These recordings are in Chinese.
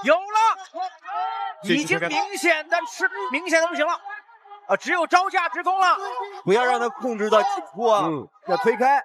有了，已经明显的不行了。只有招架之功了，不要让他控制到紧处啊！要推开。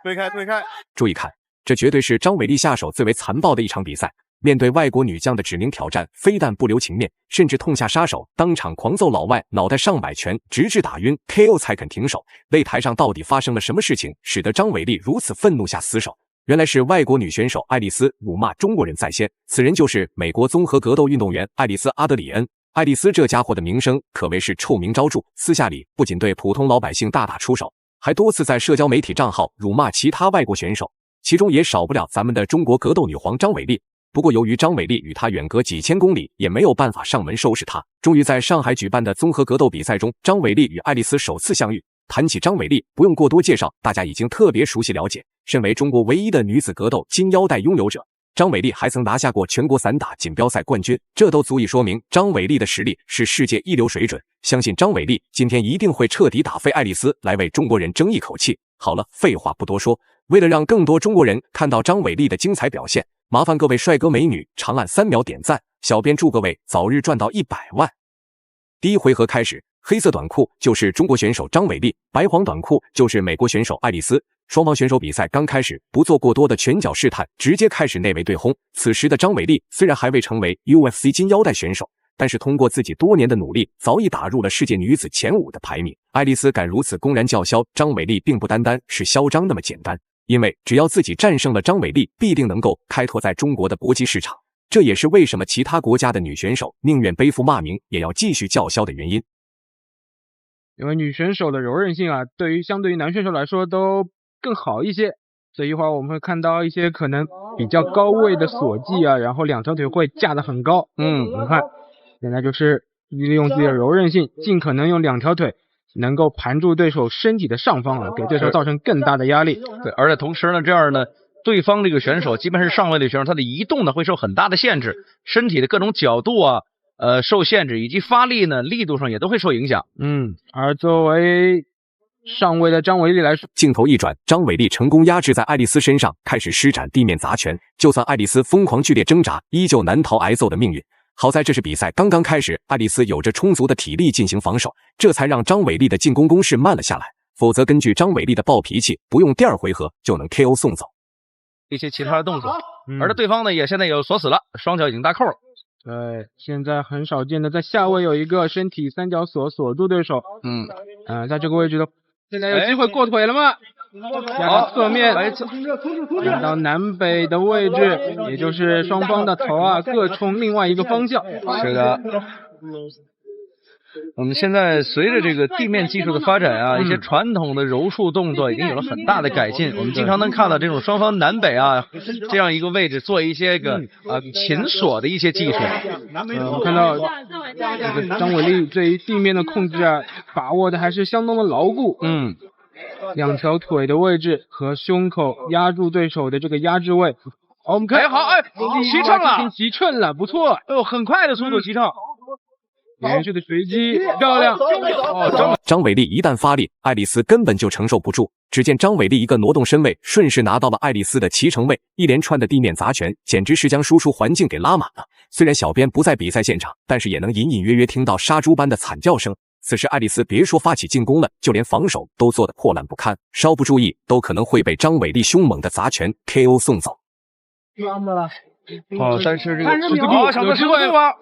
注意看，这绝对是张伟丽下手最为残暴的一场比赛。面对外国女将的指名挑战，非但不留情面，甚至痛下杀手，当场狂揍老外脑袋上百拳，直至打晕 KO 才肯停手。擂台上到底发生了什么事情，使得张伟丽如此愤怒下死手？原来是外国女选手爱丽丝辱骂中国人在先，此人就是美国综合格斗运动员爱丽丝·阿德里恩。爱丽丝这家伙的名声可谓是臭名昭著，私下里不仅对普通老百姓大打出手，还多次在社交媒体账号辱骂其他外国选手，其中也少不了咱们的中国格斗女皇张伟丽。不过由于张伟丽与她远隔几千公里，也没有办法上门收拾她。终于在上海举办的综合格斗比赛中，张伟丽与爱丽丝首次相遇。谈起张伟丽，不用过多介绍，大家已经特别熟悉了解。身为中国唯一的女子格斗金腰带拥有者，张伟丽还曾拿下过全国散打锦标赛冠军，这都足以说明张伟丽的实力是世界一流水准。相信张伟丽今天一定会彻底打飞爱丽丝，来为中国人争一口气。好了，废话不多说，为了让更多中国人看到张伟丽的精彩表现，麻烦各位帅哥美女长按3秒点赞，小编祝各位早日赚到100万。第一回合开始，黑色短裤就是中国选手张伟丽，白黄短裤就是美国选手爱丽丝。双方选手比赛刚开始，不做过多的拳脚试探，直接开始内围对轰。此时的张伟丽虽然还未成为 UFC 金腰带选手，但是通过自己多年的努力，早已打入了世界女子前5的排名。爱丽丝敢如此公然叫嚣张伟丽，并不单单是嚣张那么简单，因为只要自己战胜了张伟丽，必定能够开拓在中国的搏击市场。这也是为什么其他国家的女选手宁愿背负骂名，也要继续叫嚣的原因。因为女选手的柔韧性啊，相对于男选手来说都更好一些，所以一会儿我们会看到一些可能比较高位的锁技啊，然后2条腿会架得很高。我们看现在就是利用自己的柔韧性，尽可能用2条腿能够盘住对手身体的上方啊，给对手造成更大的压力。对，而且同时呢，这样呢，对方这个选手，即便是上位的选手，他的移动呢会受很大的限制，身体的各种角度啊，受限制，以及发力呢力度上也都会受影响。而作为上位的张伟丽来说，镜头一转，张伟丽成功压制在爱丽丝身上，开始施展地面砸拳。就算爱丽丝疯狂剧烈挣扎，依旧难逃挨揍的命运。好在这是比赛刚刚开始，爱丽丝有着充足的体力进行防守，这才让张伟丽的进攻攻势慢了下来。否则根据张伟丽的暴脾气，不用第2回合就能 KO 送走。一些其他的动作，而这对方呢也现在有锁死了，双脚已经搭扣了。对，现在很少见的在下位有一个身体3角锁锁住对手。在这个位置的，现在有机会过腿了吗？好，侧面转到南北的位置，也就是双方的头啊各冲另外一个方向。是的。我们现在随着这个地面技术的发展啊，一些传统的柔术动作已经有了很大的改进。我们经常能看到这种双方南北啊这样一个位置做一些擒锁的一些技术。我看到这个张伟丽对于地面的控制啊，把握的还是相当的牢固。2条腿的位置和胸口压住对手的这个压制位。我们看，齐乘了，齐乘了，不错。很快的速度齐乘。连续的随击，漂亮！张伟丽一旦发力，爱丽丝根本就承受不住。只见张伟丽一个挪动身位，顺势拿到了爱丽丝的骑乘位，一连串的地面砸拳，简直是将输出环境给拉满了。虽然小编不在比赛现场，但是也能隐隐约约听到杀猪般的惨叫声。此时爱丽丝别说发起进攻了，就连防守都做得破烂不堪，稍不注意都可能会被张伟丽凶猛的砸拳 KO 送走。但是这个有机会吗？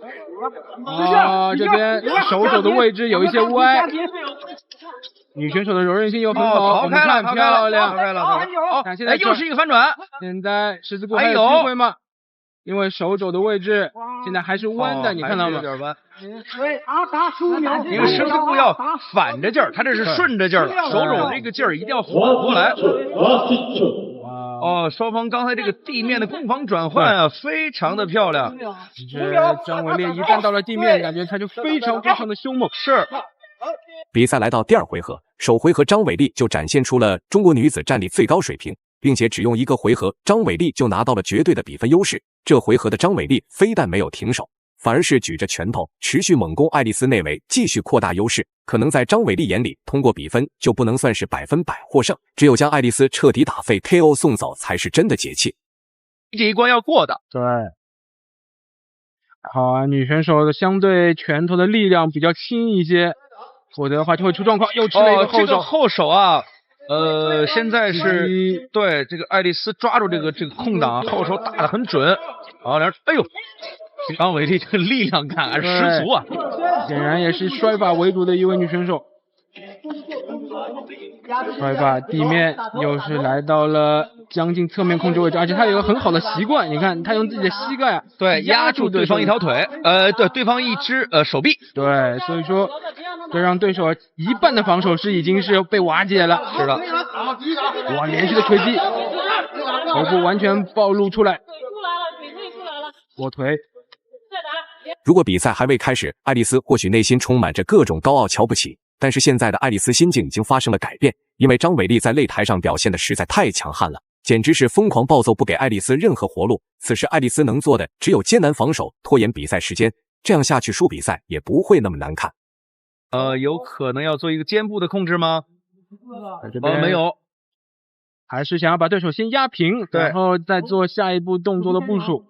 这边手肘的位置有一些歪，女选手的柔韧性又很好，逃开了，漂亮，看现在又是一个反转，现在十字固还有机会吗？因为手肘的位置现在还是弯的，你看到吗？有点弯。因为十字固要反着劲儿，他这是顺着劲儿了，手肘这个劲儿一定要反过来。双方刚才这个地面的攻防转换啊，非常的漂亮。张伟丽一旦到了地面，感觉他就非常的凶猛。是。比赛来到第2回合，首回合张伟丽就展现出了中国女子战力最高水平，并且只用1个回合，张伟丽就拿到了绝对的比分优势。这回合的张伟丽非但没有停手，反而是举着拳头持续猛攻爱丽丝内围，继续扩大优势。可能在张伟丽眼里，通过比分就不能算是100%获胜，只有将爱丽丝彻底打废 KO 送走才是真的解气。这一关要过的。对。好啊，女选手的相对拳头的力量比较轻一些，否则的话就会出状况。又吃了一个后手。这个后手啊，现在是对这个爱丽丝抓住这个空档，后手打得很准。好，哎呦，张伟丽这个力量感十足啊！显然也是摔法为主的一位女选手。摔法地面又是来到了将近侧面控制位置，而且她有一个很好的习惯，你看她用自己的膝盖啊，对，压住对方一条腿，对，对方一只手臂，对，所以说这让对手一半的防守是已经是被瓦解了。是的，哇，连续的锤击，头部完全暴露出来，卧腿。如果比赛还未开始，爱丽丝或许内心充满着各种高傲瞧不起。但是现在的爱丽丝心境已经发生了改变，因为张伟丽在擂台上表现的实在太强悍了，简直是疯狂暴揍，不给爱丽丝任何活路。此时爱丽丝能做的只有艰难防守，拖延比赛时间，这样下去输比赛也不会那么难看。有可能要做一个肩部的控制吗？没有，还是想要把对手先压平，然后再做下一步动作的部署。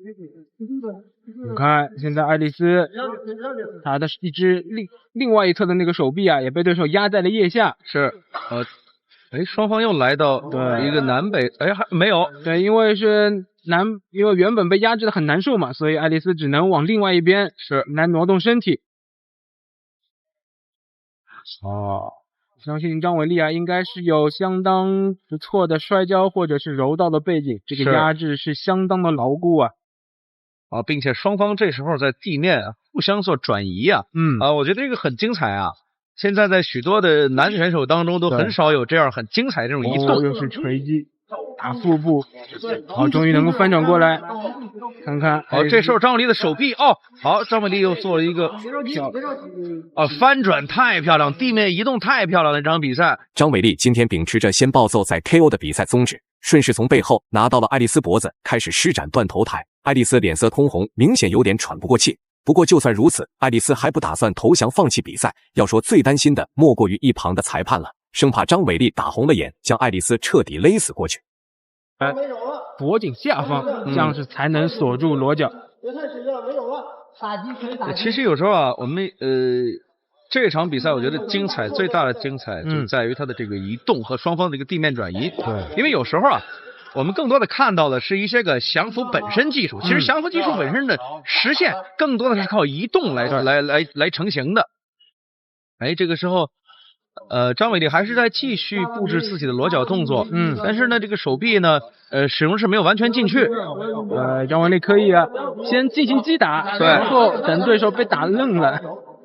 你看，现在爱丽丝她的一只另外一侧的那个手臂啊，也被对手压在了腋下。是，双方又来到一个南北，还没有。对，因为原本被压制的很难受嘛，所以爱丽丝只能往另外一边来挪动身体。相信张伟丽啊，应该是有相当不错的摔跤或者是柔道的背景，这个压制是相当的牢固啊。并且双方这时候在地面互相做转移啊，我觉得这个很精彩啊。现在在许多的男选手当中都很少有这样很精彩的这种移动。又是锤击，打腹部，好，终于能够翻转过来，看看。这时候张伟丽的手臂，好，张伟丽又做了一个翻转太漂亮，地面移动太漂亮了，这场比赛。张伟丽今天秉持着先暴揍再 KO 的比赛宗旨，顺势从背后拿到了爱丽丝脖子，开始施展断头台。爱丽丝脸色通红，明显有点喘不过气。不过就算如此，爱丽丝还不打算投降放弃比赛。要说最担心的莫过于一旁的裁判了，生怕张伟丽打红了眼，将爱丽丝彻底勒死过去。脖颈下方，这样是才能锁住裸脚。其实有时候啊，我们这场比赛我觉得精彩最大的精彩就在于它的这个移动和双方的一个地面转移。对，因为有时候啊，我们更多的看到的是一些个降服本身技术，其实降服技术本身的实现更多的是靠移动来成型的。这个时候张伟丽还是在继续布置自己的裸脚动作，但是呢这个手臂呢始终是没有完全进去。张伟丽可以先进行击打，对，然后等对手被打愣了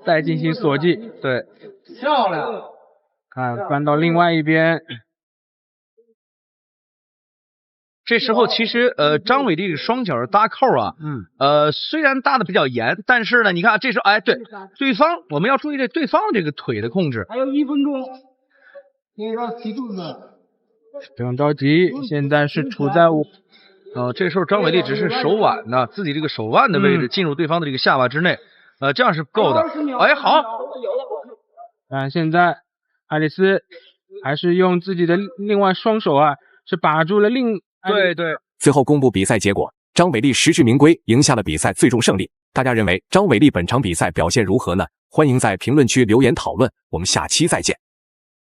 再进行锁技。对，漂亮。看翻到另外一边。这时候其实张伟丽的双脚搭扣啊，虽然搭的比较严，但是呢，你看这时候对方我们要注意对方这个腿的控制。还有1分钟，你要提肚子。不用着急，现在是处在这时候张伟丽只是手腕呢，自己这个手腕的位置进入对方的这个下巴之内，这样是不够的。好。现在爱丽丝还是用自己的另外双手是把住了对，最后公布比赛结果，张伟丽实至名归，赢下了比赛最终胜利。大家认为张伟丽本场比赛表现如何呢？欢迎在评论区留言讨论，我们下期再见。